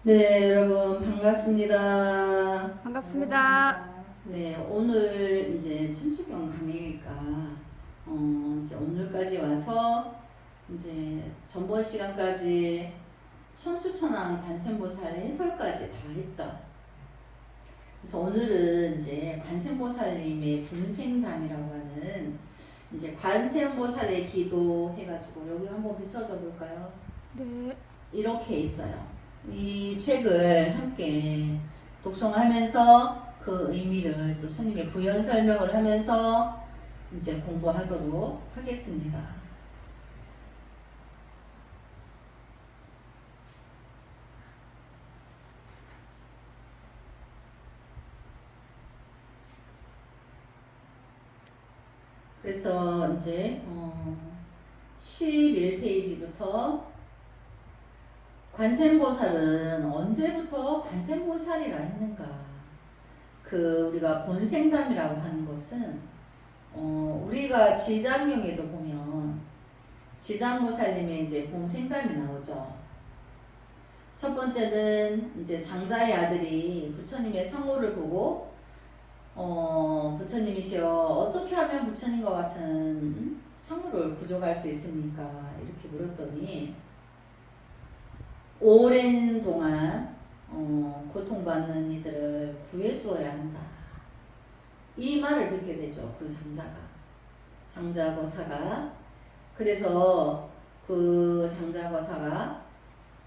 네, 여러분 반갑습니다. 반갑습니다. 네, 오늘 이제 천수경 강의니까 이제 오늘까지 와서 이제 전번 시간까지 천수천왕 관세음보살의 해설까지 다 했죠. 그래서 오늘은 이제 관세음보살님의 분생담이라고 하는 이제 관세음보살의 기도 해가지고 여기 한번 비춰줘 볼까요? 네. 이렇게 있어요. 이 책을 함께 독송하면서 그 의미를 또 스님의 부연 설명을 하면서 이제 공부하도록 하겠습니다. 그래서 이제 11페이지부터 관세음보살은 언제부터 관세음보살이라 했는가? 우리가 본생담이라고 하는 것은 우리가 지장경에도 보면 지장보살님의 이제 본생담이 나오죠. 첫 번째는 이제 장자의 아들이 부처님의 상호를 보고 부처님이시여 어떻게 하면 부처님과 같은 상호를 부족할 수 있습니까? 이렇게 물었더니 오랜 동안 고통받는 이들을 구해주어야 한다. 이 말을 듣게 되죠. 그 장자거사가. 그래서 그 장자거사가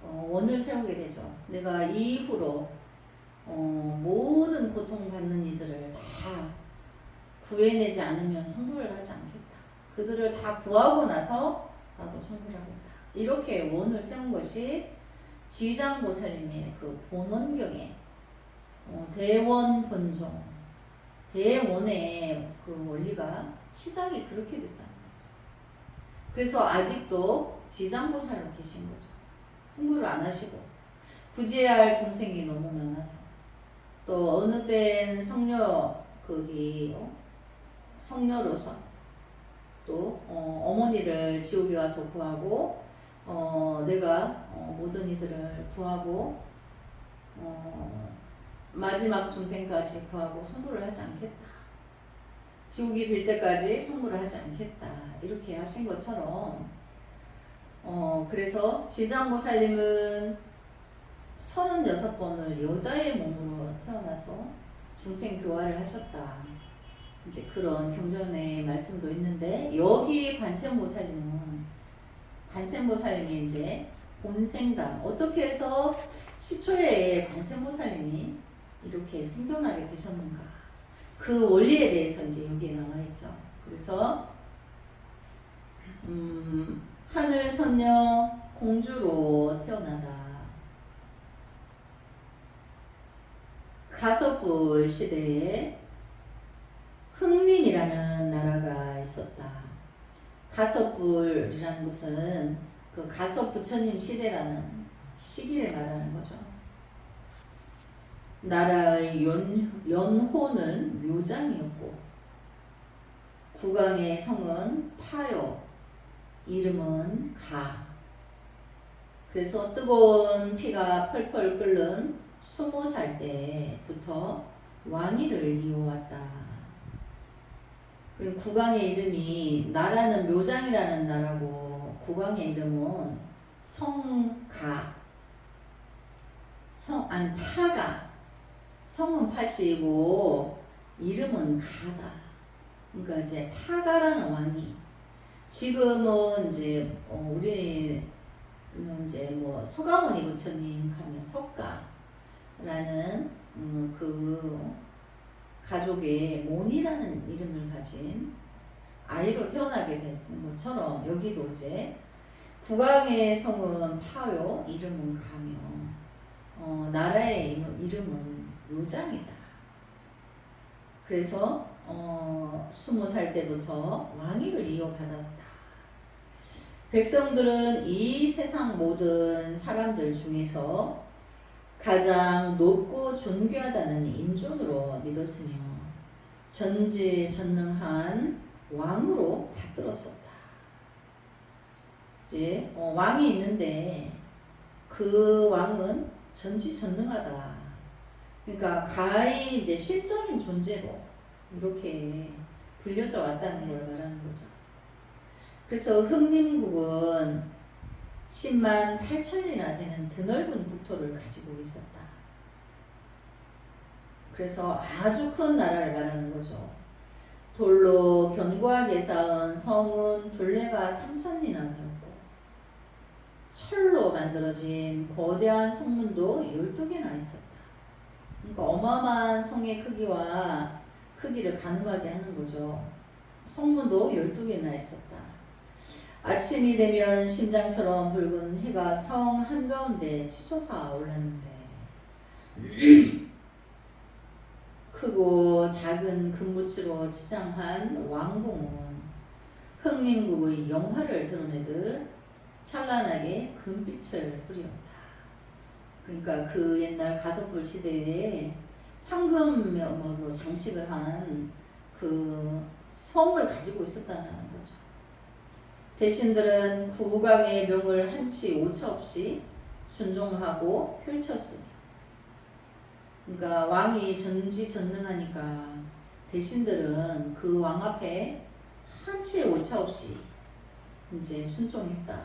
원을 세우게 되죠. 내가 이후로 모든 고통받는 이들을 다 구해내지 않으면 성불을 하지 않겠다. 그들을 다 구하고 나서 나도 성불하겠다. 이렇게 원을 세운 것이 지장보살님의 그 본원경에 대원 본종 대원의 그 원리가 시작이 그렇게 됐다는 거죠. 그래서 아직도 지장보살로 계신 거죠. 성불을 안 하시고 구제할 중생이 너무 많아서 또 어느 때는 성녀로서 또 어머니를 지옥에 가서 구하고 내가 모든 이들을 구하고 마지막 중생까지 구하고 성불을 하지 않겠다. 지옥이 빌 때까지 성불을 하지 않겠다. 이렇게 하신 것처럼 그래서 지장보살님은 36번을 여자의 몸으로 태어나서 중생 교화를 하셨다. 이제 그런 경전의 말씀도 있는데 여기 관세음보살님이 이제 본생담 어떻게 해서 시초에 관세음보살님이 이렇게 생겨나게 되셨는가 그 원리에 대해서 이제 여기에 나와 있죠. 그래서 하늘 선녀 공주로 태어나다. 가섭불 시대에 흥린이라는 나라가 있었다. 가섭불이라는 것은 그 가섭 부처님 시대라는 시기를 말하는 거죠. 나라의 연호는 묘장이었고 국왕의 성은 파요, 이름은 가. 그래서 뜨거운 피가 펄펄 끓는 20살 때부터 왕위를 이어왔다. 그리고 국왕의 이름이 나라는 묘장이라는 나라고 국왕의 이름은 파가 성은 파시고 이름은 가다. 그러니까 이제 파가라는 왕이 지금은 이제 우리는 이제 뭐 소가모니 부처님 가면 석가라는 그 가족의 몬이라는 이름을 가진 아이로 태어나게 된 것처럼 여기도 이제 국왕의 성은 파요, 이름은 가며 나라의 이름은 요장이다. 그래서 20살 때부터 왕위를 이어받았다. 백성들은 이 세상 모든 사람들 중에서 가장 높고 존귀하다는 인존으로 믿었으며 전지전능한 왕으로 받들었었다. 이제 왕이 있는데 그 왕은 전지전능하다. 그러니까 가히 이제 실적인 존재로 이렇게 불려져 왔다는 걸 말하는 거죠. 그래서 흥림국은 10만 8천리나 되는 드넓은 국토를 가지고 있었다. 그래서 아주 큰 나라를 말하는 거죠. 돌로 견고하게 쌓은 성은 둘레가 3천리나 되었고 철로 만들어진 거대한 성문도 12개나 있었다. 그러니까 어마어마한 성의 크기를 가늠하게 하는 거죠. 성문도 12개나 있었다. 아침이 되면 심장처럼 붉은 해가 성 한가운데 치솟아 올랐는데 크고 작은 금붙이로 치장한 왕궁은 흥림국의 영화를 드러내듯 찬란하게 금빛을 뿌렸다. 그러니까 그 옛날 가속불 시대에 황금으로 장식을 한 그 성을 가지고 있었다는 거죠. 대신들은 국왕의 명을 한치 오차 없이 순종하고 펼쳤으며, 그러니까 왕이 전지전능하니까 대신들은 그 왕 앞에 한치 오차 없이 이제 순종했다.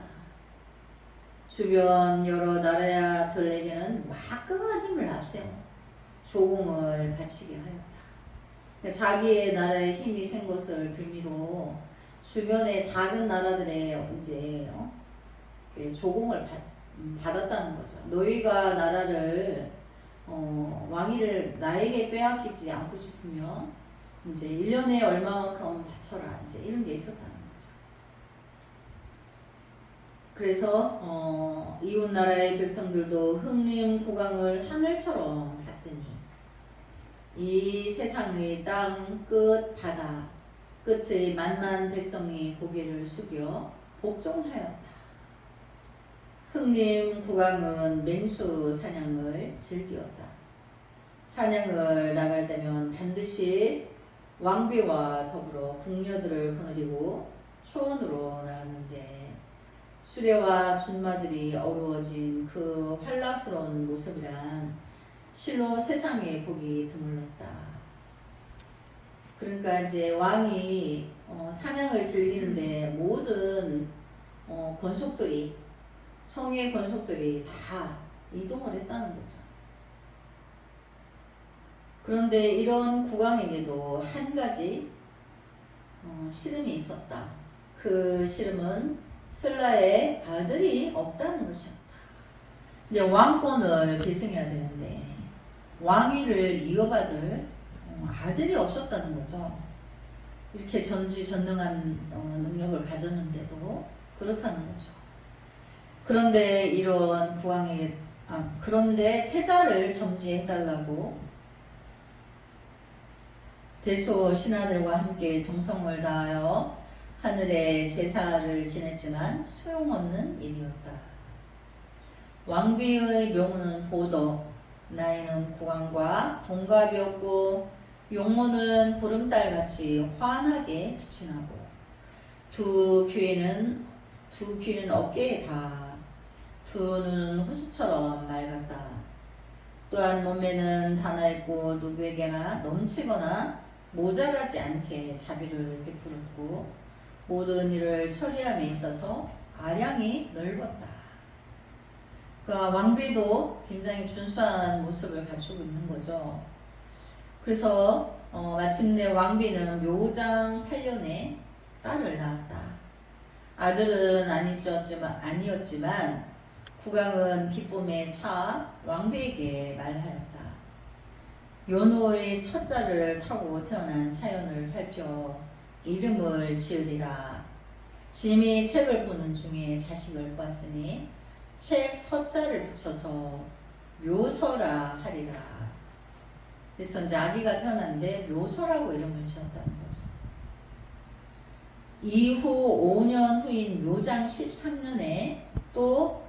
주변 여러 나라들에게는 막강한 힘을 앞세워 조공을 바치게 하였다. 그러니까 자기의 나라에 힘이 센 것을 빌미로 주변의 작은 나라들의 이제 조공을 받았다는 거죠. 너희가 나라를 왕위를 나에게 빼앗기지 않고 싶으면 이제 1년에 얼마만큼 바쳐라, 이제 이런 게 있었다는 거죠. 그래서 이웃 나라의 백성들도 흥림 국왕을 하늘처럼 봤더니 이 세상의 땅 끝 바다 끝의 만만 백성이 고개를 숙여 복종하였다. 흥림 국왕은 맹수 사냥을 즐기었다. 사냥을 나갈 때면 반드시 왕비와 더불어 궁녀들을 거느리고 초원으로 나갔는데 수레와 준마들이 어루어진 그 환락스러운 모습이란 실로 세상에 보기 드물렀다. 그러니까 이제 왕이 사냥을 즐기는데 모든 권속들이, 성의 권속들이 다 이동을 했다는 거죠. 그런데 이런 국왕에게도 한 가지 시름이 있었다. 그 시름은 슬라의 아들이 없다는 것이었다. 이제 왕권을 계승해야 되는데 왕위를 이어받을 아들이 없었다는 거죠. 이렇게 전지전능한 능력을 가졌는데도 그렇다는 거죠. 그런데 이런 국왕에게 그런데 태자를 점지해달라고 대소 신하들과 함께 정성을 다하여 하늘에 제사를 지냈지만 소용없는 일이었다. 왕비의 명호는 보덕, 나이는 국왕과 동갑이었고 용모는 보름달같이 환하게 빛이 나고 두 귀는 어깨에 다, 두 눈은 호수처럼 맑았다. 또한 몸매는 단아했고 누구에게나 넘치거나 모자라지 않게 자비를 베풀었고 모든 일을 처리함에 있어서 아량이 넓었다. 그러니까 왕비도 굉장히 준수한 모습을 갖추고 있는 거죠. 그래서 마침내 왕비는 묘장 8년에 딸을 낳았다. 아들은 아니었지만 국왕은 기쁨에 차 왕비에게 말하였다. 연호의 첫자를 타고 태어난 사연을 살펴 이름을 지으리라. 짐이 책을 보는 중에 자식을 보았으니 책 서자를 붙여서 묘서라 하리라. 그래서 이제 아기가 태어났는데 묘서라고 이름을 지었다는 거죠. 이후 5년 후인 묘장 13년에 또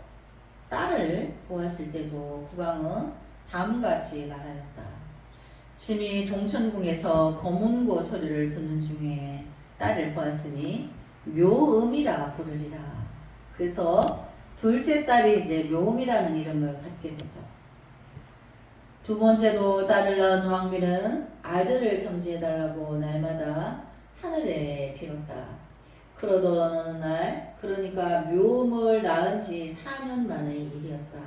딸을 보았을 때도 국왕은 다음같이 말하였다. 짐이 동천궁에서 검은고 소리를 듣는 중에 딸을 보았으니 묘음이라 부르리라. 그래서 둘째 딸이 이제 묘음이라는 이름을 갖게 되죠. 두 번째도 딸을 낳은 왕비는 아들을 점지해달라고 날마다 하늘에 빌었다. 그러던 어느 날, 그러니까 묘음을 낳은 지 4년 만의 일이었다.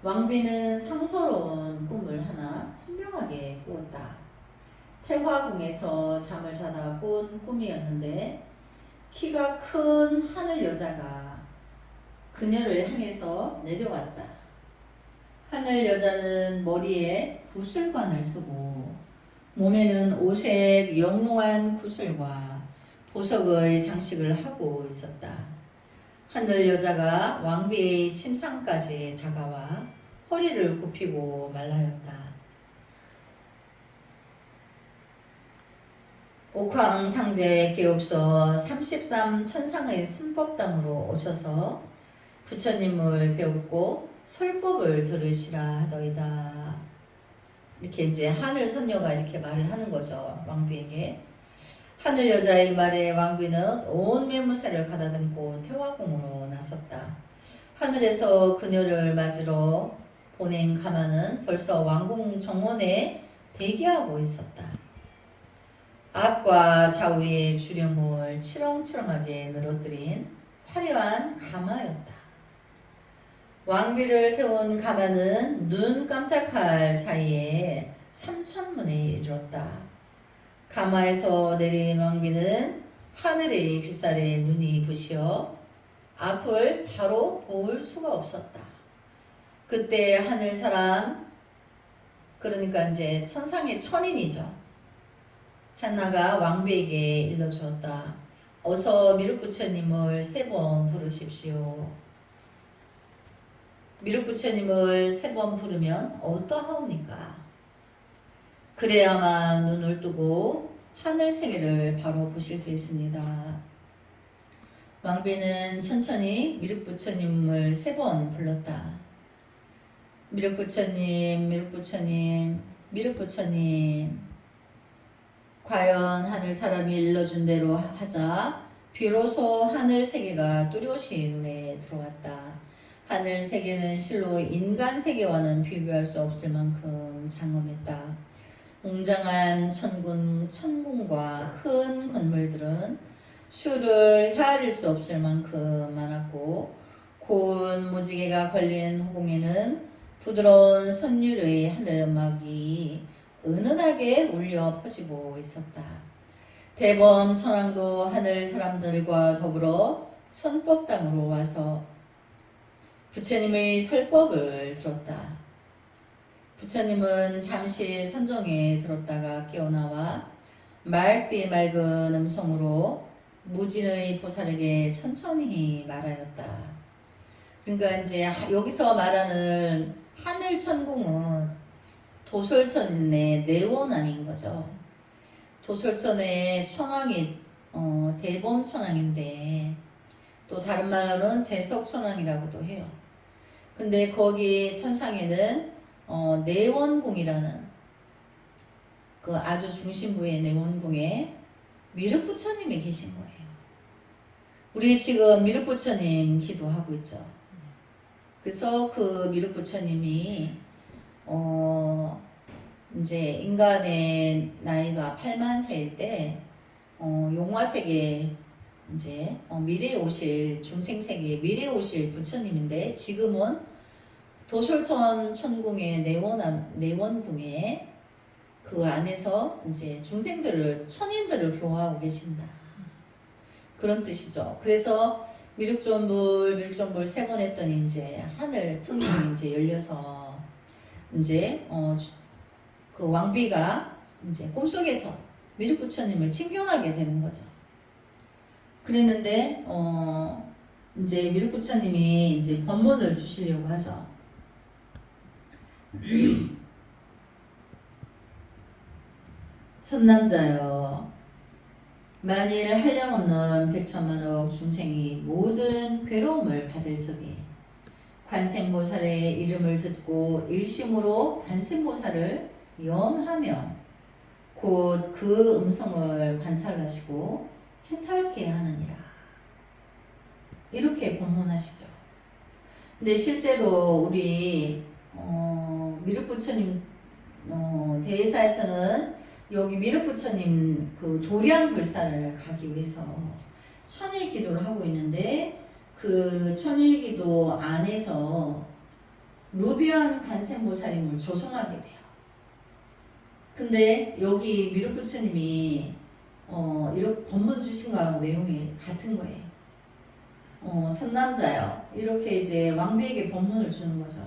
왕비는 상서로운 꿈을 하나 선명하게 꾸었다. 태화궁에서 잠을 자다 꾼 꿈이었는데 키가 큰 하늘 여자가 그녀를 향해서 내려왔다. 하늘 여자는 머리에 구슬관을 쓰고 몸에는 오색 영롱한 구슬과 보석의 장식을 하고 있었다. 하늘 여자가 왕비의 침상까지 다가와 허리를 굽히고 말하였다. 옥황상제 깨옵서 33 천상의 선법당으로 오셔서 부처님을 배웠고 설법을 들으시라 하더이다. 이렇게 이제 하늘 선녀가 이렇게 말을 하는 거죠. 왕비에게. 하늘 여자의 말에 왕비는 온 매무새를 가다듬고 태화궁으로 나섰다. 하늘에서 그녀를 맞으러 보낸 가마는 벌써 왕궁 정원에 대기하고 있었다. 앞과 좌우의 주령을 치렁치렁하게 늘어뜨린 화려한 가마였다. 왕비를 태운 가마는 눈 깜짝할 사이에 3천문에 이르렀다. 가마에서 내린 왕비는 하늘의 빛살에 눈이 부시어 앞을 바로 볼 수가 없었다. 그때 하늘 사람, 그러니까 이제 천상의 천인이죠. 하나가 왕비에게 일러주었다. 어서 미륵부처님을 3번 부르십시오. 미륵부처님을 3번 부르면 어떠하옵니까? 그래야만 눈을 뜨고 하늘 세계를 바로 보실 수 있습니다. 왕비는 천천히 미륵부처님을 3번 불렀다. 미륵부처님, 미륵부처님, 미륵부처님. 과연 하늘 사람이 일러준 대로 하자 비로소 하늘 세계가 뚜렷이 눈에 들어왔다. 하늘 세계는 실로 인간 세계와는 비교할 수 없을 만큼 장엄했다. 웅장한 천궁과 큰 건물들은 수를 헤아릴 수 없을 만큼 많았고 고운 무지개가 걸린 호공에는 부드러운 선율의 하늘음악이 은은하게 울려 퍼지고 있었다. 대범 천왕도 하늘 사람들과 더불어 선법당으로 와서 부처님의 설법을 들었다. 부처님은 잠시 선정에 들었다가 깨어나와 맑디 맑은 음성으로 무진의 보살에게 천천히 말하였다. 그러니까 이제 여기서 말하는 하늘 천궁은 도솔천의 내원왕인 거죠. 도솔천의 천왕이 대범 천왕인데 또 다른 말로는 재석 천왕이라고도 해요. 근데 거기 천상에는 내원궁이라는 그 아주 중심부의 내원궁에 미륵부처님이 계신 거예요. 우리 지금 미륵부처님 기도하고 있죠. 그래서 그 미륵부처님이 이제 인간의 나이가 8만 세일 때 용화세계 이제 미래에 오실 중생세계에 미래에 오실 부처님인데 지금은 도솔천 천궁의 내원궁에 그 안에서 이제 중생들을 천인들을 교화하고 계신다. 그런 뜻이죠. 그래서 미륵존불 3번 했더니 이제 하늘 천궁이 이제 열려서 이제 그 왕비가 이제 꿈속에서 미륵부처님을 칭견하게 되는 거죠. 그랬는데 이제 미륵부처님이 이제 법문을 주시려고 하죠. 선남자여, 만일 한량없는 백천만억 중생이 모든 괴로움을 받을 적에 관세음보살의 이름을 듣고 일심으로 관세음보살을 연하면 곧 그 음성을 관찰하시고 해탈케 하느니라. 이렇게 본문하시죠. 근데 실제로 우리 미륵부처님 대사에서는 여기 미륵부처님 그 도량불사를 가기 위해서 천일기도를 하고 있는데 그 천일기도 안에서 루비안 관세음보살님을 조성하게 돼요. 근데 여기 미륵부처님이 이렇게 법문 주신 거하고 내용이 같은 거예요. 선남자요. 이렇게 이제 왕비에게 법문을 주는 거죠.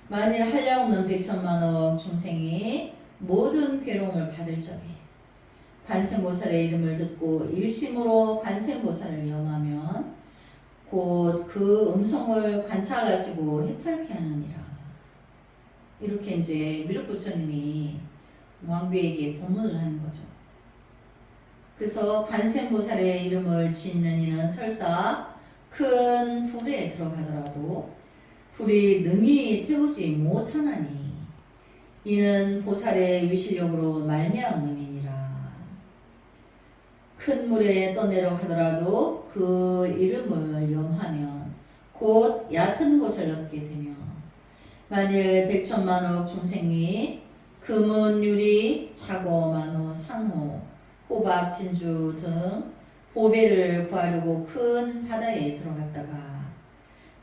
만일 한량없는 백천만억 중생이 모든 괴로움을 받을 적에 관세음보살의 이름을 듣고 일심으로 관세음보살을 염하면 곧 그 음성을 관찰하시고 해탈케 하느니라. 이렇게 이제 미륵부처님이 왕비에게 법문을 하는 거죠. 그래서 관세음보살의 이름을 짓는 이는 설사 큰 불에 들어가더라도 불이 능히 태우지 못하나니 이는 보살의 위실력으로 말미암음이니라. 큰 물에 떠내려가더라도 그 이름을 염하면 곧 얕은 곳을 얻게 되며 만일 백천만억 중생이 금은 유리, 자고, 만호, 상호, 호박, 진주 등 보배를 구하려고 큰 바다에 들어갔다가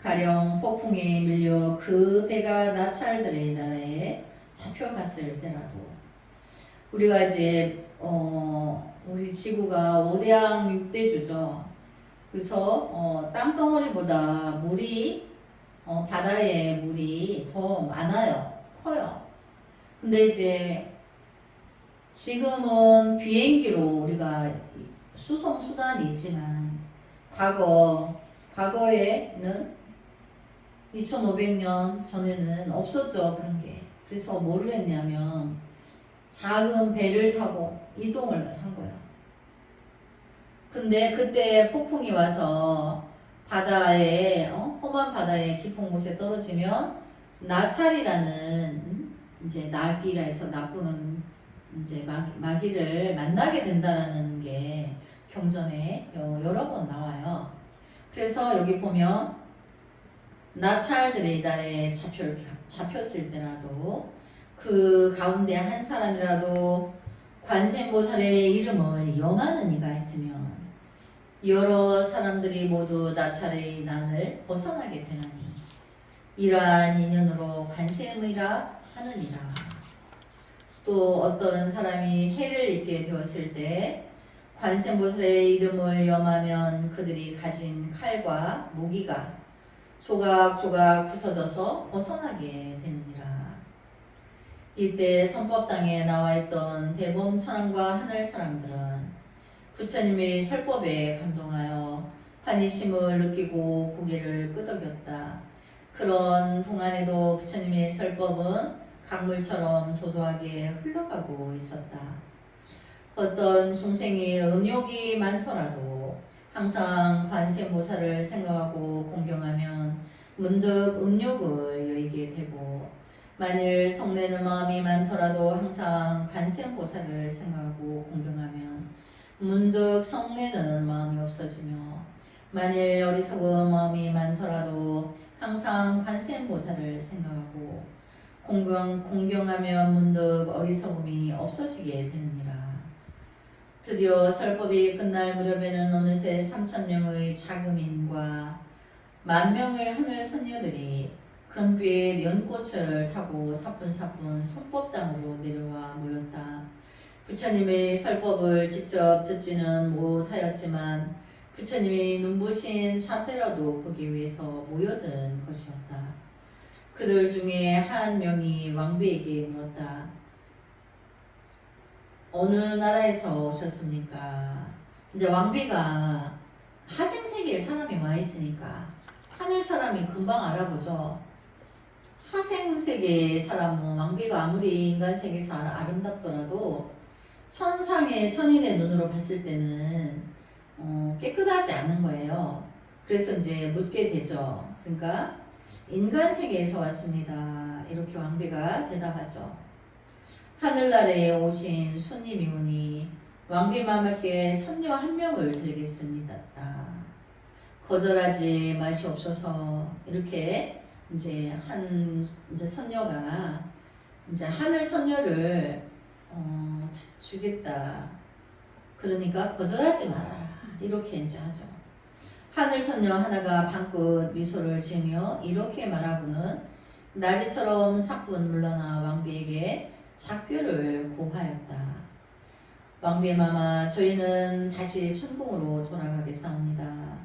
가령 폭풍에 밀려 그 배가 나찰들의 나라에 잡혀갔을 때라도 우리가 이제 우리 지구가 5대양 6대주죠. 그래서 땅덩어리보다 물이 바다에 물이 더 많아요. 커요. 근데 이제 지금은 비행기로 우리가 수송 수단이 있지만 과거에는 2500년 전에는 없었죠. 그런 게. 그래서 뭐를 했냐면 작은 배를 타고 이동을 한 거야. 근데 그때 폭풍이 와서 바다에 험한 바다에 깊은 곳에 떨어지면 나찰이라는 이제 나귀라 해서 나쁜 이제 마귀를 만나게 된다라는 게 경전에 여러 번 나와요. 그래서 여기 보면 나찰들의 이달에 잡혔을 때라도 그 가운데 한 사람이라도 관세음보살의 이름을 염하는 이가 있으면 여러 사람들이 모두 나찰의 난을 벗어나게 되나니 이러한 인연으로 관세음이라 하느니라. 또 어떤 사람이 해를 입게 되었을 때 관세음보살의 이름을 염하면 그들이 가진 칼과 무기가 조각조각 부서져서 벗어나게 되느니라. 이때 선법당에 나와있던 대범천왕과 하늘 사람들은 부처님의 설법에 감동하여 환희심을 느끼고 고개를 끄덕였다. 그런 동안에도 부처님의 설법은 강물처럼 도도하게 흘러가고 있었다. 어떤 중생이 음욕이 많더라도 항상 관세음보살을 생각하고 공경하면 문득 음욕을 여의게 되고 만일 성내는 마음이 많더라도 항상 관세음보살을 생각하고 공경하면 문득 성내는 마음이 없어지며 만일 어리석은 마음이 많더라도 항상 관세음보살을 생각하고 공경하면 문득 어리석음이 없어지게 되느니라. 드디어 설법이 끝날 무렵에는 어느새 3,000명의 자금인과 10,000명의 하늘 선녀들이 금빛 연꽃을 타고 사뿐사뿐 선법당으로 내려와 모였다. 부처님의 설법을 직접 듣지는 못하였지만 부처님이 눈부신 자태라도 보기 위해서 모여든 것이었다. 그들 중에 한 명이 왕비에게 물었다. 어느 나라에서 오셨습니까? 이제 왕비가 하생세계에 사람이 와 있으니까 하늘 사람이 금방 알아보죠. 하생세계의 사람은 왕비가 아무리 인간 세계에서 아름답더라도 천상의 천인의 눈으로 봤을 때는 깨끗하지 않은 거예요. 그래서 이제 묻게 되죠. 그러니까 인간 세계에서 왔습니다. 이렇게 왕비가 대답하죠. 하늘나라에 오신 손님이 오니 왕비 마음께 선녀 한 명을 드리겠습니다. 거절하지 마시옵소서. 이렇게 이제 선녀가 이제 하늘 선녀를 주겠다. 그러니까 거절하지 말아라. 이렇게 이제 하죠. 하늘 선녀 하나가 방긋 미소를 지으며 이렇게 말하고는 나비처럼 사뿐 물러나 왕비에게 작별을 고하였다. 왕비의 마마, 저희는 다시 천궁으로 돌아가겠사옵니다.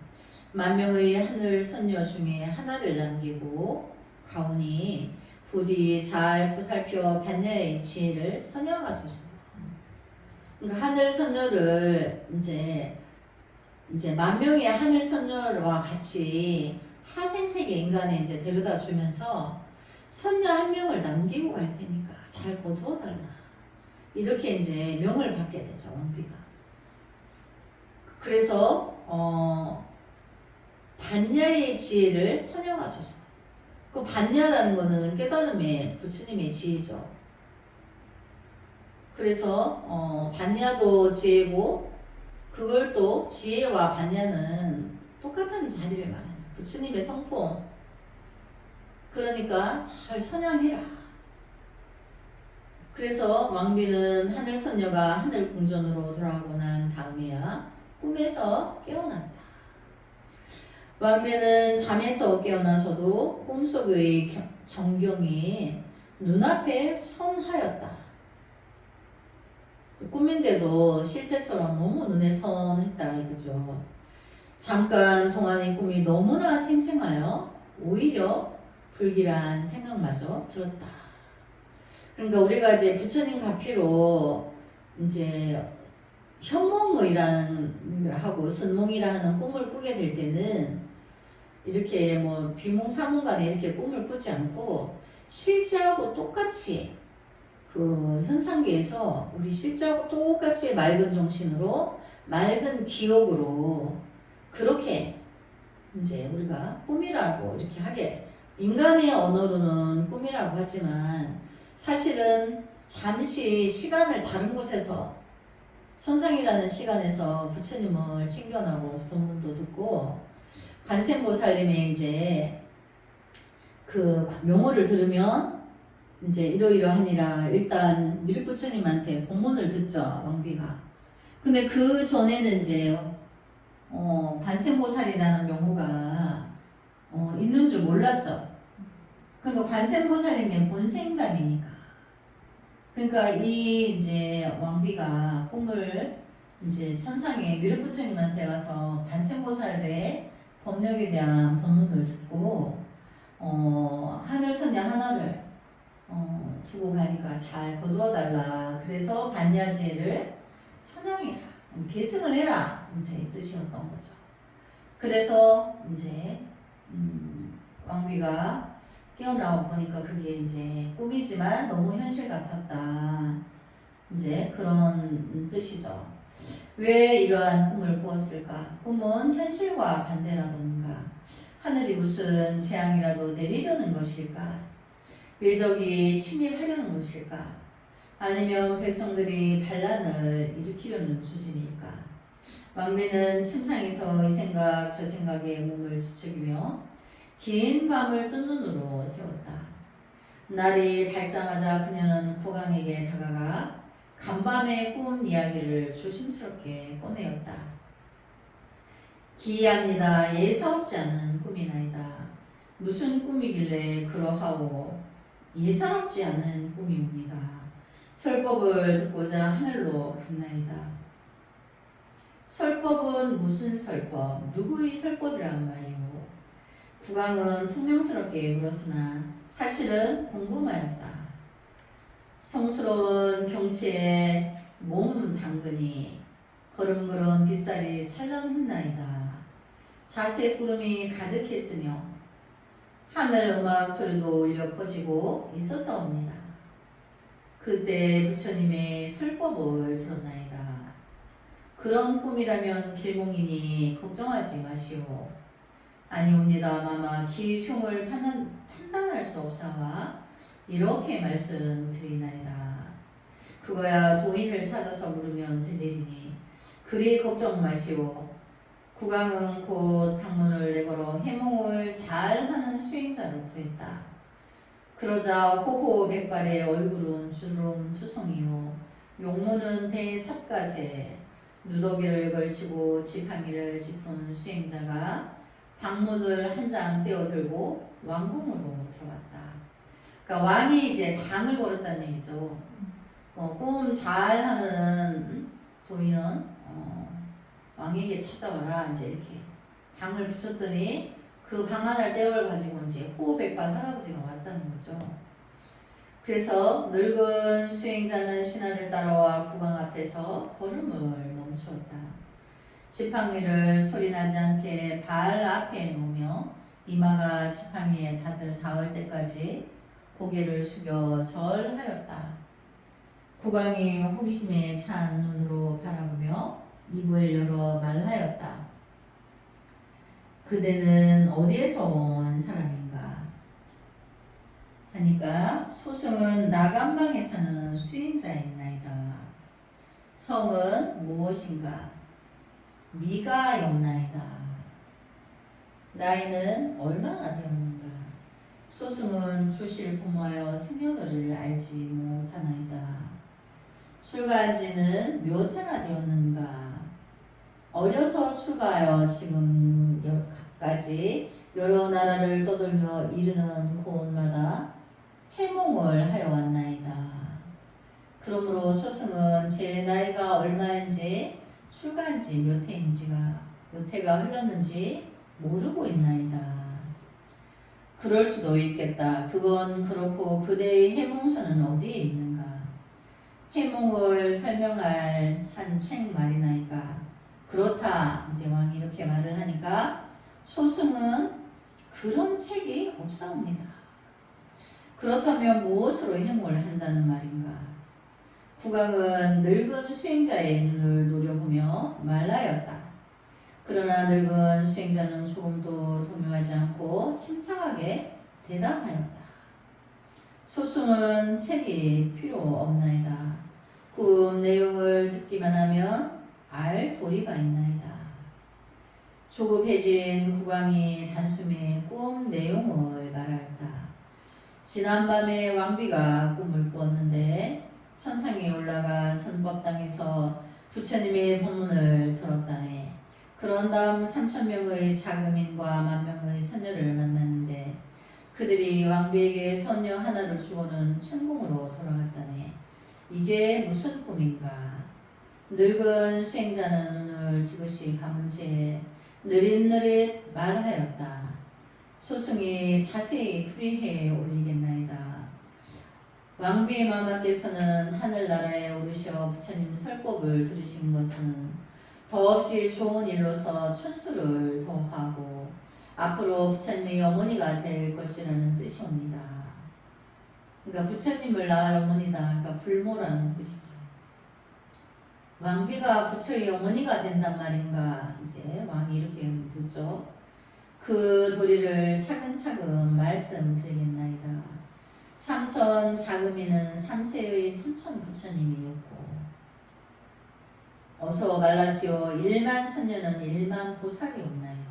만명의 하늘 선녀 중에 하나를 남기고 가오니 부디 잘 보살펴 반야의 지혜를 선양하소서. 그러니까 하늘 선녀를 이제 만명의 하늘 선녀와 같이 하생세계 인간에 이제 데려다 주면서 선녀 한 명을 남기고 갈 테니까 잘 거두어 달라. 이렇게 이제 명을 받게 되죠, 왕비가. 그래서 반야의 지혜를 선양하소서. 그 반야라는 거는 깨달음의 부처님의 지혜죠. 그래서 반야도 지혜고 그걸 또 지혜와 반야는 똑같은 자리를 말해요. 부처님의 성품. 그러니까 잘 선양해라. 그래서 왕비는 하늘 선녀가 하늘 궁전으로 돌아가고 난 다음에야 꿈에서 깨어났다. 왕비는 잠에서 깨어나서도 꿈속의 정경이 눈앞에 선하였다. 꿈인데도 실제처럼 너무 눈에 선했다 이거죠. 잠깐 동안의 꿈이 너무나 생생하여 오히려 불길한 생각마저 들었다. 그러니까 우리가 이제 부처님 가피로 이제 현몽의라는 하고 선몽이라 하는 꿈을 꾸게 될 때는 이렇게 뭐 비몽사몽간에 이렇게 꿈을 꾸지 않고 실제하고 똑같이 그 현상계에서 우리 실제하고 똑같이 맑은 정신으로 맑은 기억으로 그렇게 이제 우리가 꿈이라고 이렇게 하게 인간의 언어로는 꿈이라고 하지만 사실은 잠시 시간을 다른 곳에서 천상이라는 시간에서 부처님을 친견하고 본문도 듣고 관세음보살님의 이제 그 명호를 들으면 이제 이러이러하니라 일단 미륵부처님한테 본문을 듣죠, 왕비가. 근데 그 전에는 이제 관세음보살이라는 명호가 있는 줄 몰랐죠. 그러니까 관세음보살님의 본생담이니까. 그러니까 이 이제 왕비가 꿈을 이제 천상의 미륵부처님한테 가서 관세음보살의 법력에 대한 법문을 듣고 하늘선녀 하나를 두고 가니까 잘 거두어 달라. 그래서 반야지혜를 선양해라, 계승을 해라, 이제 이 뜻이었던 거죠. 그래서 이제 왕비가 깨어나고 보니까 그게 이제 꿈이지만 너무 현실 같았다. 이제 그런 뜻이죠. 왜 이러한 꿈을 꾸었을까? 꿈은 현실과 반대라던가 하늘이 무슨 재앙이라도 내리려는 것일까? 외적이 침입하려는 것일까? 아니면 백성들이 반란을 일으키려는 조짐일까? 왕비는 침상에서 이 생각 저 생각에 몸을 주책이며 긴 밤을 뜬 눈으로 세웠다. 날이 밝자마자 그녀는 국왕에게 다가가 간밤의 꿈 이야기를 조심스럽게 꺼내었다. 기이합니다. 예사롭지 않은 꿈이나이다. 무슨 꿈이길래 그러하오? 예사롭지 않은 꿈이옵니다. 설법을 듣고자 하늘로 갔나이다. 설법은 무슨 설법? 누구의 설법이란 말이오? 국왕은 퉁명스럽게 물었으나 사실은 궁금하였다. 성스러운 경치에 몸 당근이 걸음걸음 빗살이 찰랑했나이다. 자색 구름이 가득했으며 하늘 음악 소리도 울려 퍼지고 있었사옵니다. 그때 부처님의 설법을 들었나이다. 그런 꿈이라면 길몽이니 걱정하지 마시오. 아니옵니다. 마마 기흉을 판단할 수 없사와 이렇게 말씀드리나이다. 그거야 도인을 찾아서 물으면 되리니 그리 걱정 마시오. 국왕은 곧 방문을 내걸어 해몽을 잘하는 수행자를 구했다. 그러자 호호백발의 얼굴은 주름 투성이요 용모는 대삿갓에 누더기를 걸치고 지팡이를 짚은 수행자가 방문을 한 장 떼어들고 왕궁으로 들어갔다. 그러니까 왕이 이제 방을 걸었다는 얘기죠. 꿈 잘하는 도인은 왕에게 찾아와라 이제 이렇게 방을 붙였더니 그 방 하나를 떼어를 가지고 이제 호호백발 할아버지가 왔다는 거죠. 그래서 늙은 수행자는 신하를 따라와 국왕 앞에서 걸음을 멈추었다. 지팡이를 소리나지 않게 발 앞에 놓으며 이마가 지팡이에 닿을 때까지 고개를 숙여 절하였다. 국왕이 호기심에 찬 눈으로 바라보며 입을 열어 말하였다. 그대는 어디에서 온 사람인가? 하니까 소승은 나간방에 사는 수행자였나이다. 성은 무엇인가? 미가 없나이다. 나이는 얼마나 되었는가? 소승은 조실 부모하여 생년월일을 알지 못하나이다. 출가한 지는 몇 해나 되었는가? 어려서 출가하여 지금까지 여러 나라를 떠돌며 이르는 곳마다 해몽을 하여 왔나이다. 그러므로 소승은 제 나이가 얼마인지 출가한지 몇 해가 흘렀는지 모르고 있나이다. 그럴 수도 있겠다. 그건 그렇고 그대의 해몽서는 어디에 있는가? 해몽을 설명할 한 책 말이나이까. 그렇다. 이제 왕이 이렇게 말을 하니까 소승은 그런 책이 없사옵니다. 그렇다면 무엇으로 해몽을 한다는 말인가? 국왕은 늙은 수행자의 눈을 노려보며 말하였다. 그러나 늙은 수행자는 조금도 동요하지 않고 침착하게 대답하였다. 소승은 책이 필요 없나이다. 꿈 내용을 듣기만 하면 알 도리가 있나이다. 조급해진 국왕이 단숨에 꿈 내용을 말하였다. 지난밤에 왕비가 꿈을 꾸었는데 천상에 올라가 선법당에서 부처님의 법문을 들었다네. 그런 다음 3,000명의 자금인과 10,000명의 선녀를 만났는데 그들이 왕비에게 선녀 하나를 주고는 천궁으로 돌아갔다네. 이게 무슨 꿈인가? 늙은 수행자는 눈을 지그시 감은 채 느릿느릿 말하였다. 소승이 자세히 풀이해 올리겠나이다. 왕비의 마마께서는 하늘나라에 오르셔 부처님 설법을 들으신 것은 더없이 좋은 일로서 천수를 더하고 앞으로 부처님의 어머니가 될 것이라는 뜻이옵니다. 그러니까 부처님을 낳을 어머니다. 그러니까 불모라는 뜻이죠. 왕비가 부처의 어머니가 된단 말인가? 이제 왕이 이렇게 묻죠. 그 도리를 차근차근 말씀드리겠나이다. 3천 자금이는 3세의 3천 부처님이었고 어서 말라시오 1만 선녀는 1만 보살이 없나이다.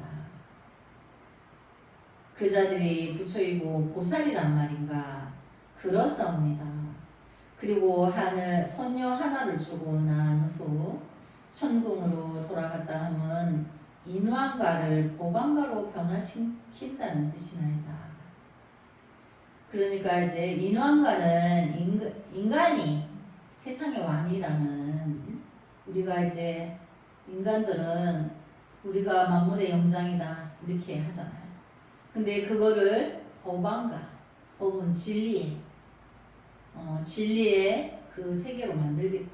그 자들이 부처이고 보살이란 말인가? 그렇사옵니다. 그리고 선녀 하나를 주고 난 후 천궁으로 돌아갔다 함은 인왕가를 보방가로 변화시킨다는 뜻이나이다. 그러니까 이제 인왕가는 인간이 세상의 왕이라는, 우리가 이제 인간들은 우리가 만물의 영장이다 이렇게 하잖아요. 근데 그거를 법왕가, 법은 진리의 그 세계로 만들겠다.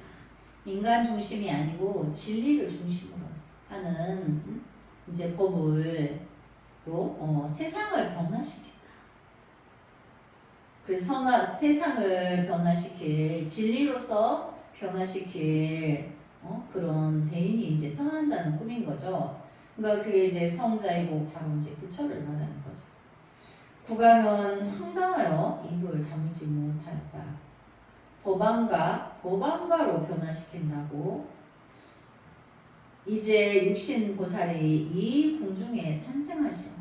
인간 중심이 아니고 진리를 중심으로 하는 이제 법을 세상을 변화시켰다. 그래서 세상을 변화시킬, 진리로서 변화시킬 그런 대인이 이제 태어난다는 꿈인 거죠. 그러니까 그게 이제 성자이고 바로 이제 부처를 말하는 거죠. 국왕은 황당하여 입을 다물지 못하였다. 법왕가로 변화시킨다고. 이제 육신보살이 이 궁중에 탄생하시오.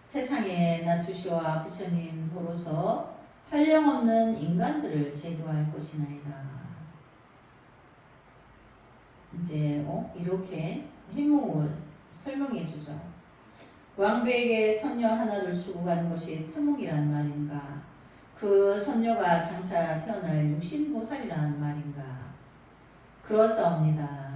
세상에 나투시와 부처님 도로서 한량없는 인간들을 제도할 것이나이다. 이제 이렇게 해몽을 설명해 주죠. 왕비에게 선녀 하나를 주고 가는 것이 태몽이란 말인가? 그 선녀가 장차 태어날 육신보살이란 말인가? 그렇사옵니다.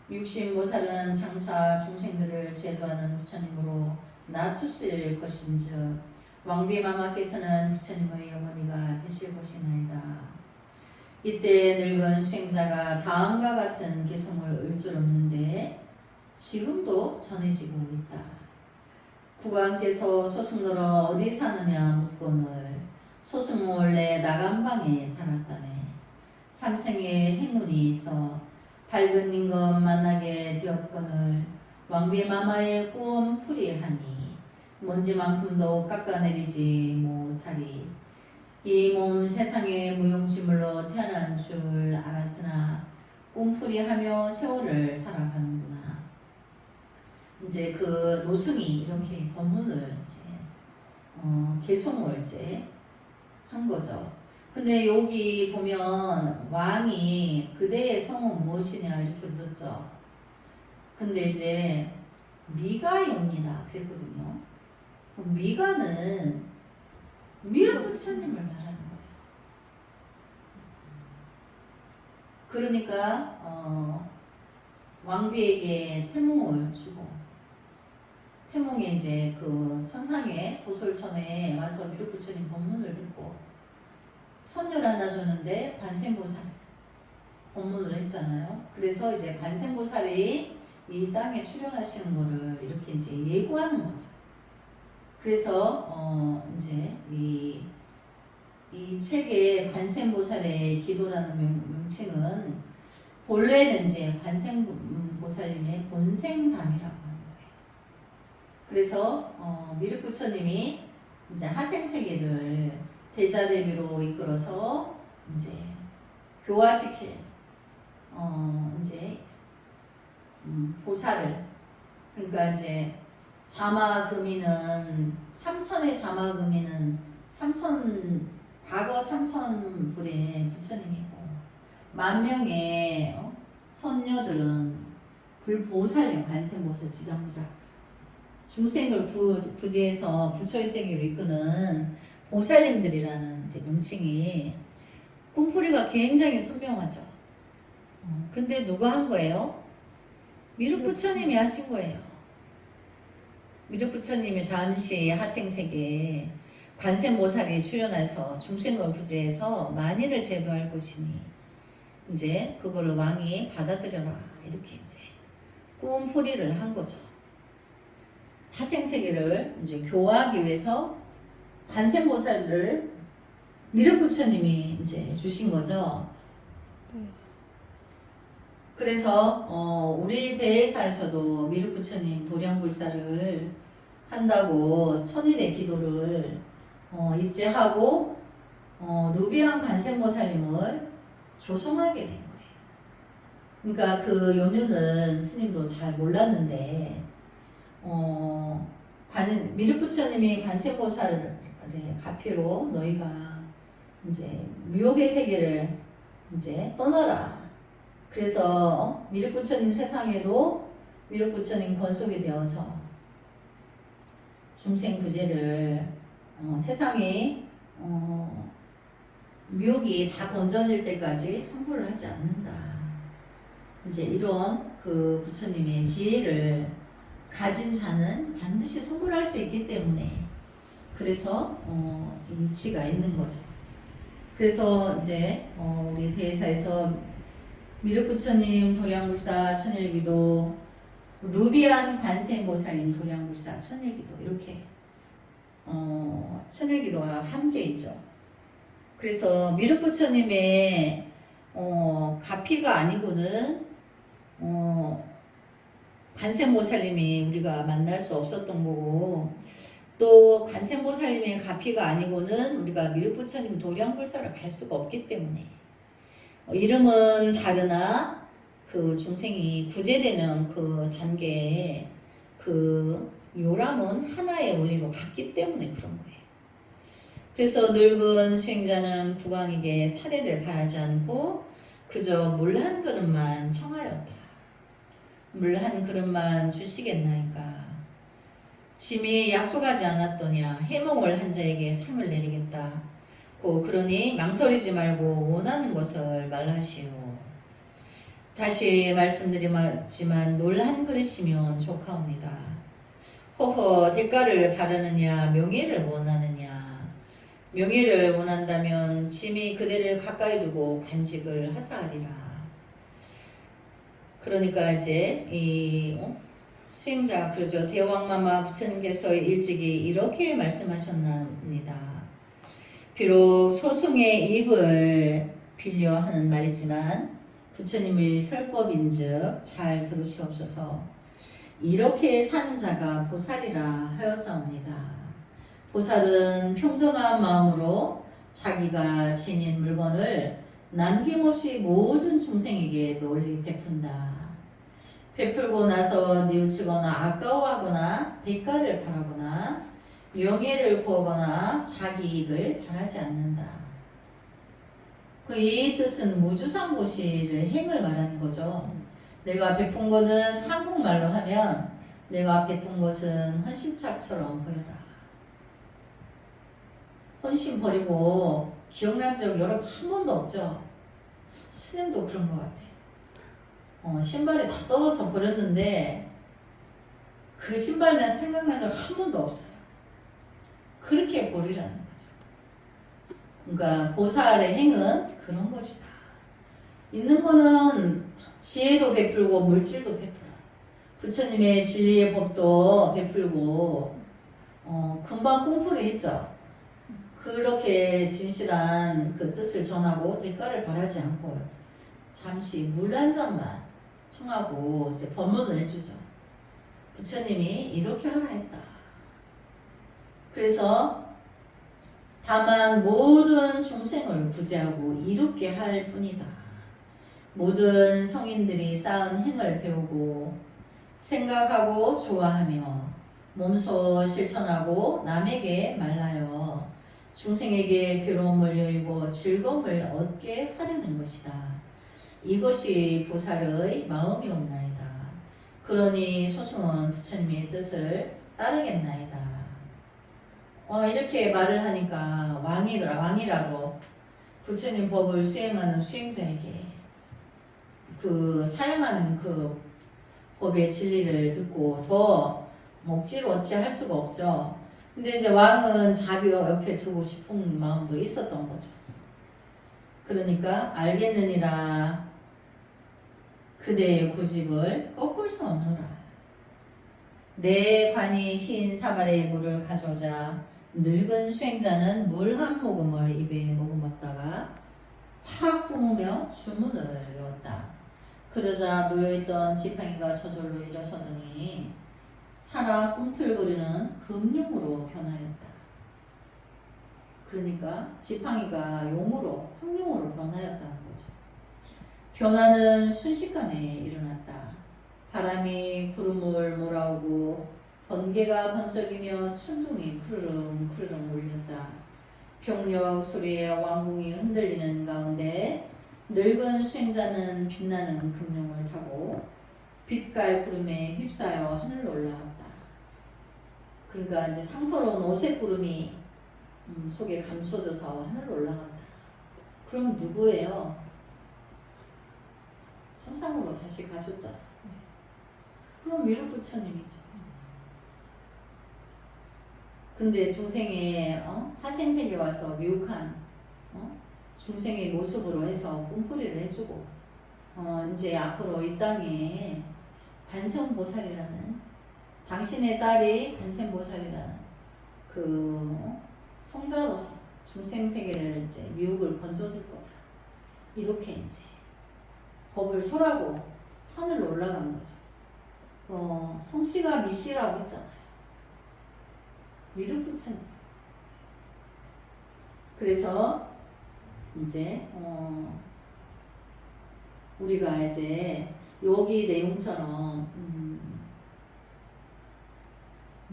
육신보살은 장차 중생들을 제도하는 부처님으로 나투스일 것인즉 왕비마마께서는 부처님의 어머니가 되실 것이나이다. 이때 늙은 수행자가 다음과 같은 개송을 을 줄 없는데 지금도 전해지고 있다. 국왕께서 소승너러 어디 사느냐 묻거늘 소승 원래 나간방에 살았다네. 삼생의 행운이 있어 밝은 임금 만나게 되었거늘 왕비마마의 꿈 풀이하니 먼지만큼도 깎아내리지 못하리. 이 몸 세상의 무용지물로 태어난 줄 알았으나 꿈풀이하며 세월을 살아가는구나. 이제 그 노승이 이렇게 법문을 이제 개송을 이제 한 거죠. 근데 여기 보면 왕이 그대의 성은 무엇이냐 이렇게 물었죠. 근데 이제 미가이옵니다 그랬거든요. 그럼 미가는 미륵부처님을 말하는 거예요. 그러니까 왕비에게 태몽을 주고 태몽에 이제 그 천상의 도솔천에 와서 미륵부처님 법문을 듣고 선녀를 하나 줬는데 관세음보살 법문을 했잖아요. 그래서 이제 관세음보살이 이 땅에 출연하시는 거를 이렇게 이제 예고하는 거죠. 그래서 이제 이 책의 관세음보살의 기도라는 명칭은 본래는 이제 관세음보살님의 본생담이라고 하는 거예요. 그래서 미륵부처님이 이제 하생세계를 대자대비로 이끌어서 이제 교화시킬 이제 보살을 그러니까 이제 자마금이는 삼천의 자마금이는 과거 3,000불의 부처님이고 만명의 선녀들은 불보살님 관세음보살 지장보살 중생을 구제해서 부처의 세계로 이끄는 보살님들이라는 이제 명칭이 꿈풀이가 굉장히 선명하죠. 근데 누가 한 거예요? 미륵부처님이 하신 거예요. 미륵부처님이 잠시 하생세계에 관세음보살이 출연해서 중생을 구제해서 만인을 제도할 것이니 이제 그거를 왕이 받아들여라 이렇게 이제 꿈풀이를 한 거죠. 하생세계를 이제 교화하기 위해서 관세음보살을 미륵부처님이 이제 주신 거죠. 그래서 우리 대회사에서도 미륵부처님 도량불사를 한다고 천일의 기도를 입제하고 루비안 관세음보살님을 조성하게 된 거예요. 그러니까 그 연유는 스님도 잘 몰랐는데 미륵부처님이 관세음보살의 가피로 너희가 이제 묘의 세계를 이제 떠나라. 그래서 미륵부처님 세상에도 미륵부처님 번속이 되어서 중생 구제를 세상에 묘기 다 건져질 때까지 선포를 하지 않는다. 이제 이런 그 부처님의 지혜를 가진 자는 반드시 선포할 수 있기 때문에 그래서 이치가 있는 거죠. 그래서 이제 우리 대사에서 미륵부처님 도량불사 천일기도 루비안 관세음보살님 도량불사 천일기도 이렇게 천일기도가 함께 있죠. 그래서 미륵부처님의 가피가 아니고는 관세음보살님이 우리가 만날 수 없었던 거고 또 관세음보살님의 가피가 아니고는 우리가 미륵부처님 도량불사를 갈 수가 없기 때문에 이름은 다르나 그 중생이 구제되는 그 단계에 그 요람은 하나의 원리로 같기 때문에 그런 거예요. 그래서 늙은 수행자는 국왕에게 사례를 바라지 않고 그저 물 한 그릇만 청하였다. 물 한 그릇만 주시겠나이까. 짐이 약속하지 않았더냐. 해몽을 한 자에게 상을 내리겠다. 그러니 망설이지 말고 원하는 것을 말하시오. 다시 말씀드리지만 놀 한 그릇이면 좋사옵니다. 허허 대가를 바라느냐 명예를 원하느냐. 명예를 원한다면 짐이 그대를 가까이 두고 간직을 하사하리라. 그러니까 이제 이 수행자 그러죠. 대왕마마 부처님께서 일찍이 이렇게 말씀하셨답니다. 비록 소승의 입을 빌려 하는 말이지만 부처님의 설법인즉 잘 들으시옵소서. 이렇게 사는 자가 보살이라 하였사옵니다. 보살은 평등한 마음으로 자기가 지닌 물건을 남김없이 모든 중생에게 널리 베푼다. 베풀고 나서 뉘우치거나 아까워하거나 대가를 바라거나 명예를 구하거나 자기 이익을 바라지 않는다. 이 뜻은 무주상보시를 행을 말하는 거죠. 내가 베푼 거는 한국말로 하면 내가 베푼 것은 헌신착처럼 보여라. 헌신 버리고 기억난 적 여러분 한 번도 없죠? 스님도 그런 것 같아. 신발이 다 떨어져 버렸는데 그 신발 난 생각난 적 한 번도 없어요. 그렇게 버리라는 거죠. 그러니까 보살의 행은 그런 것이다. 있는 거는 지혜도 베풀고 물질도 베풀어요. 부처님의 진리의 법도 베풀고 금방 꽁풀이 했죠. 그렇게 진실한 그 뜻을 전하고 대가를 바라지 않고 잠시 물 한 잔만 청하고 이제 법문을 해주죠. 부처님이 이렇게 하라 했다. 그래서 다만 모든 중생을 구제하고 이롭게 할 뿐이다. 모든 성인들이 쌓은 행을 배우고 생각하고 좋아하며 몸소 실천하고 남에게 말하여 중생에게 괴로움을 여의고 즐거움을 얻게 하려는 것이다. 이것이 보살의 마음이옵나이다. 그러니 소승은 부처님의 뜻을 따르겠나이다. 이렇게 말을 하니까 왕이라도 부처님 법을 수행하는 수행자에게 그 사용하는 그 법의 진리를 듣고 더 먹지를 어찌할 수가 없죠. 근데 이제 왕은 자비 옆에 두고 싶은 마음도 있었던 거죠. 그러니까 알겠느니라 그대의 고집을 꺾을 수 없노라. 내 관이 흰 사발에 물을 가져오자 늙은 수행자는 물 한 모금을 입에 머금었다가 확 뿜으며 주문을 외웠다. 그러자 놓여있던 지팡이가 저절로 일어서더니 살아 꿈틀거리는 금룡으로 변하였다. 그러니까 지팡이가 용으로, 황룡으로 변하였다는 거죠. 변화는 순식간에 일어났다. 바람이 구름을 몰아오고 번개가 번쩍이며 천둥이 크르릉 크르릉 울렸다. 병력 소리에 왕궁이 흔들리는 가운데 늙은 수행자는 빛나는 금룡을 타고 빛깔 구름에 휩싸여 하늘로 올라갔다. 그러니까 이제 상서로운 오색 구름이 속에 감춰져서 하늘로 올라간다. 그럼 누구예요? 천상으로 다시 가셨잖아. 그럼 미륵부처님이죠. 근데 중생의 하생세계 와서 미혹한 중생의 모습으로 해서 꿈풀이를 해주고 이제 앞으로 이 땅에 반생보살이라는 당신의 딸이 반생보살이라는 그 성자로서 중생세계를 이제 미혹을 건져줄 거다. 이렇게 이제 법을 설하고 하늘로 올라간 거죠. 성씨가 미씨라고 했잖아요. 미륵부처님. 그래서 이제 우리가 이제 여기 내용처럼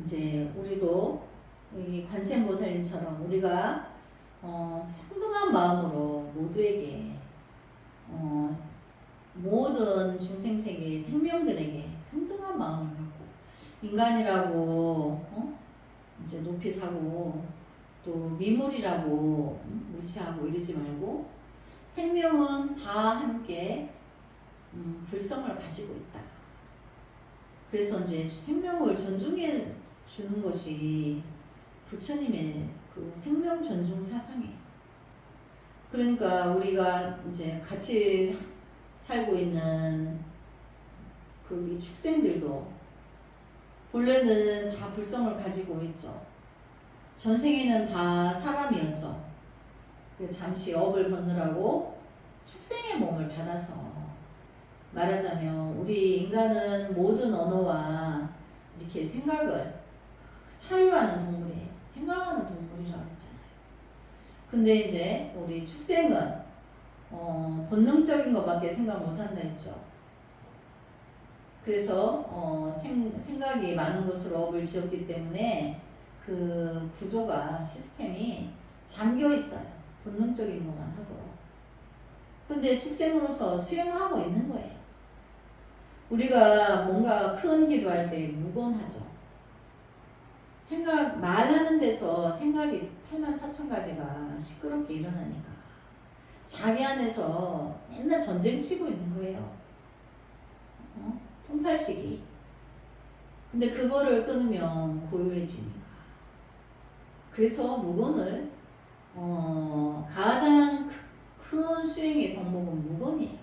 이제 우리도 이 관세음보살님처럼 우리가 평등한 마음으로 모두에게 모든 중생세계의 생명들에게 평등한 마음을 갖고 인간이라고 이제 높이 사고 또 미물이라고 무시하고 이러지 말고 생명은 다 함께 불성을 가지고 있다. 그래서 이제 생명을 존중해 주는 것이 부처님의 그 생명 존중 사상이에요. 그러니까 우리가 이제 같이 살고 있는 그 축생들도 본래는 다 불성을 가지고 있죠. 전생에는 다 사람이었죠. 잠시 업을 벗느라고 축생의 몸을 받아서 말하자면 우리 인간은 모든 언어와 이렇게 생각을 사유하는 동물이에요. 생각하는 동물이라고 했잖아요. 근데 이제 우리 축생은 본능적인 것밖에 생각 못한다 했죠. 그래서 생각이 많은 것으로 업을 지었기 때문에 그 구조가 시스템이 잠겨 있어요. 본능적인 것만 하도록. 근데 축생으로서 수행하고 있는 거예요. 우리가 뭔가 큰 기도할 때 무건하죠. 말하는 데서 생각이 84,000가지가 시끄럽게 일어나니까 자기 안에서 맨날 전쟁 치고 있는 거예요. 통팔시기. 근데 그거를 끊으면 고요해지니까. 그래서 무건을 가장 큰 수행의 덕목은 무건이에요.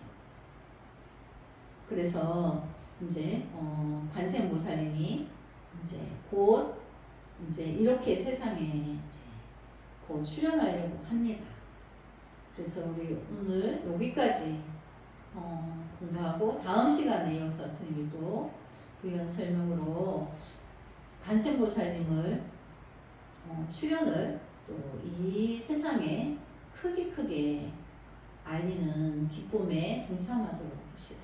그래서 이제 관세음보살님이 이제 곧 이제 이렇게 세상에 이제 곧 출현하려고 합니다. 그래서 우리 오늘 여기까지 공부하고 다음 시간에 이어서 스님이 또 부연 설명으로 관세음보살님을 출현을 또 이 세상에 크게 알리는 기쁨에 동참하도록 합시다.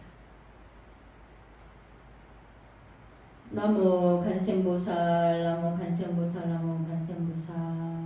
나무 관세음보살, 나무 관세음보살, 나무 관세음보살.